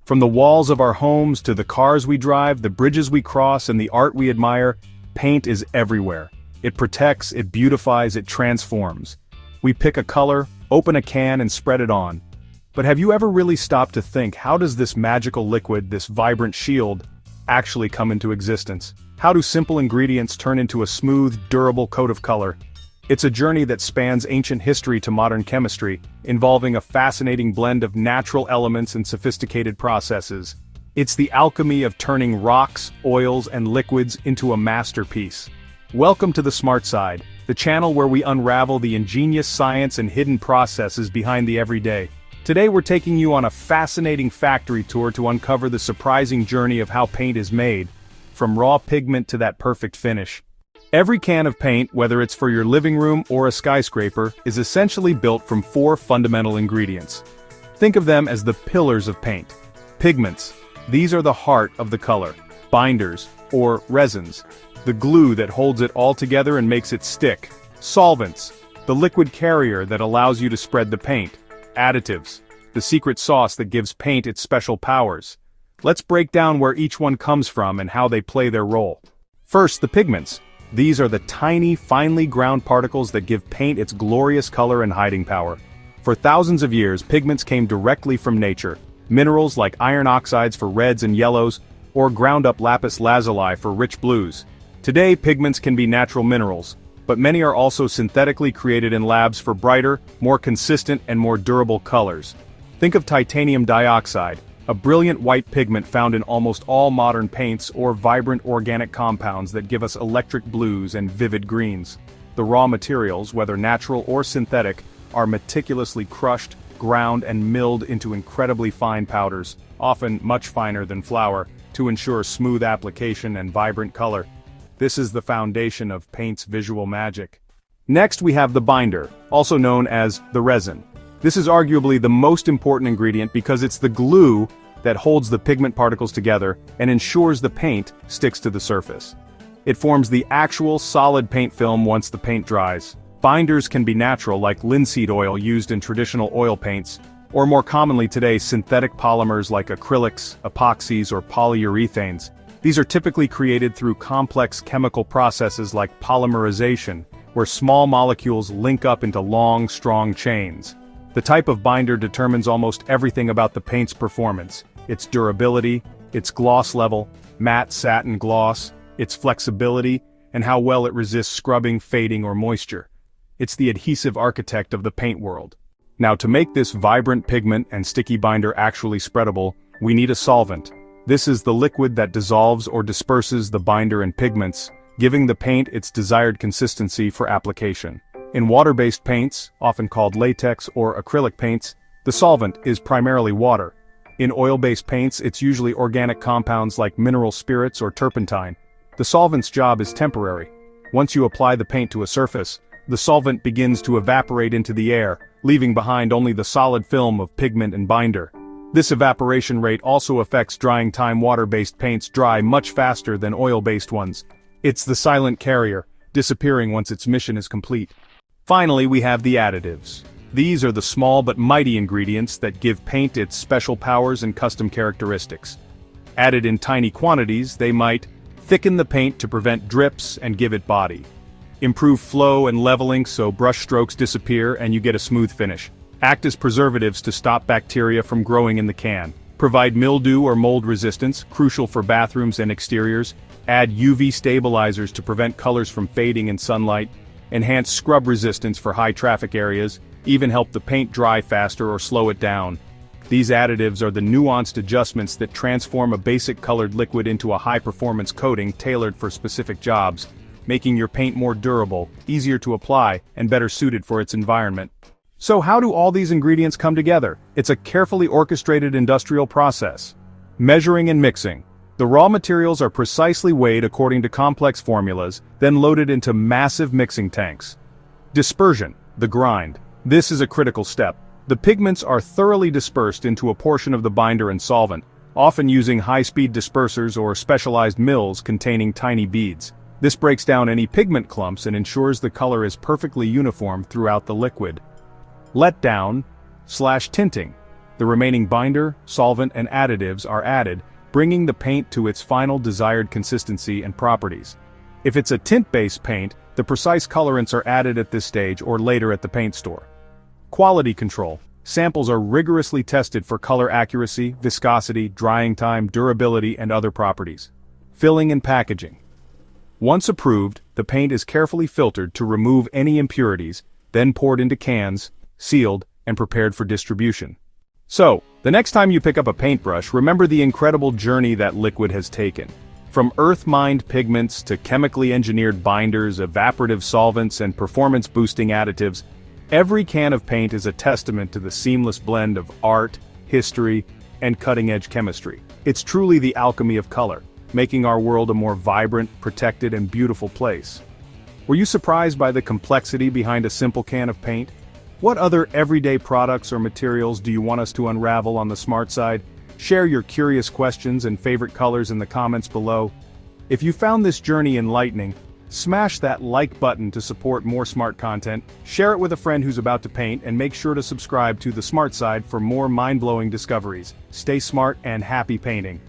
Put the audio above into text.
From the walls of our homes to the cars we drive, the bridges we cross, and the art we admire, paint is everywhere. It protects, it beautifies, it transforms. We pick a color, open a can, and spread it on. But have you ever really stopped to think, how does this magical liquid, this vibrant shield, actually come into existence? How do simple ingredients turn into a smooth, durable coat of color? It's a journey that spans ancient history to modern chemistry, involving a fascinating blend of natural elements and sophisticated processes. It's the alchemy of turning rocks, oils, and liquids into a masterpiece. Welcome to the Smart Side, the channel where we unravel the ingenious science and hidden processes behind the everyday. Today we're taking you on a fascinating factory tour to uncover the surprising journey of how paint is made, from raw pigment to that perfect finish. Every can of paint, whether it's for your living room or a skyscraper, is essentially built from 4 fundamental ingredients. Think of them as the pillars of paint. Pigments. These are the heart of the color. Binders, or resins. The glue that holds it all together and makes it stick. Solvents. The liquid carrier that allows you to spread the paint. Additives. The secret sauce that gives paint its special powers. Let's break down where each one comes from and how they play their role. First, the pigments. These are the tiny, finely ground particles that give paint its glorious color and hiding power. For thousands of years, pigments came directly from nature. Minerals like iron oxides for reds and yellows, or ground-up lapis lazuli for rich blues. Today, pigments can be natural minerals, but many are also synthetically created in labs for brighter, more consistent, and more durable colors. Think of titanium dioxide, a brilliant white pigment found in almost all modern paints, or vibrant organic compounds that give us electric blues and vivid greens. The raw materials, whether natural or synthetic, are meticulously crushed, ground, and milled into incredibly fine powders, often much finer than flour, to ensure smooth application and vibrant color. This is the foundation of paint's visual magic. Next we have the binder, also known as the resin. This is arguably the most important ingredient because it's the glue that holds the pigment particles together and ensures the paint sticks to the surface. It forms the actual solid paint film once the paint dries. Binders can be natural, like linseed oil used in traditional oil paints, or more commonly today synthetic polymers like acrylics, epoxies, or polyurethanes. These are typically created through complex chemical processes like polymerization, where small molecules link up into long, strong chains. The type of binder determines almost everything about the paint's performance: its durability, its gloss level, matte satin gloss, its flexibility, and how well it resists scrubbing, fading, or moisture. It's the adhesive architect of the paint world. Now, to make this vibrant pigment and sticky binder actually spreadable, we need a solvent. This is the liquid that dissolves or disperses the binder and pigments, giving the paint its desired consistency for application. In water-based paints, often called latex or acrylic paints, the solvent is primarily water. In oil-based paints, it's usually organic compounds like mineral spirits or turpentine. The solvent's job is temporary. Once you apply the paint to a surface, the solvent begins to evaporate into the air, leaving behind only the solid film of pigment and binder. This evaporation rate also affects drying time. Water-based paints dry much faster than oil-based ones. It's the silent carrier, disappearing once its mission is complete. Finally, we have the additives. These are the small but mighty ingredients that give paint its special powers and custom characteristics. Added in tiny quantities, they might thicken the paint to prevent drips and give it body, improve flow and leveling so brush strokes disappear and you get a smooth finish, act as preservatives to stop bacteria from growing in the can, provide mildew or mold resistance, crucial for bathrooms and exteriors, add UV stabilizers to prevent colors from fading in sunlight, enhance scrub resistance for high traffic areas, even help the paint dry faster or slow it down. These additives are the nuanced adjustments that transform a basic colored liquid into a high-performance coating tailored for specific jobs, making your paint more durable, easier to apply, and better suited for its environment. So how do all these ingredients come together? It's a carefully orchestrated industrial process. Measuring and mixing. The raw materials are precisely weighed according to complex formulas, then loaded into massive mixing tanks. Dispersion, the grind. This is a critical step. The pigments are thoroughly dispersed into a portion of the binder and solvent, often using high-speed dispersers or specialized mills containing tiny beads. This breaks down any pigment clumps and ensures the color is perfectly uniform throughout the liquid. Letdown/tinting. The remaining binder, solvent, and additives are added, bringing the paint to its final desired consistency and properties. If it's a tint-based paint, the precise colorants are added at this stage or later at the paint store. Quality control. Samples are rigorously tested for color accuracy, viscosity, drying time, durability, and other properties. Filling and packaging. Once approved, the paint is carefully filtered to remove any impurities, then poured into cans, sealed, and prepared for distribution. So, the next time you pick up a paintbrush, remember the incredible journey that liquid has taken. From earth-mined pigments to chemically engineered binders, evaporative solvents, and performance-boosting additives, every can of paint is a testament to the seamless blend of art, history, and cutting-edge chemistry. It's truly the alchemy of color, making our world a more vibrant, protected, and beautiful place. Were you surprised by the complexity behind a simple can of paint? What other everyday products or materials do you want us to unravel on the smart side? Share your curious questions and favorite colors in the comments below. If you found this journey enlightening, smash that like button to support more smart content, share it with a friend who's about to paint, and make sure to subscribe to The Smart Side for more mind-blowing discoveries. Stay smart and happy painting.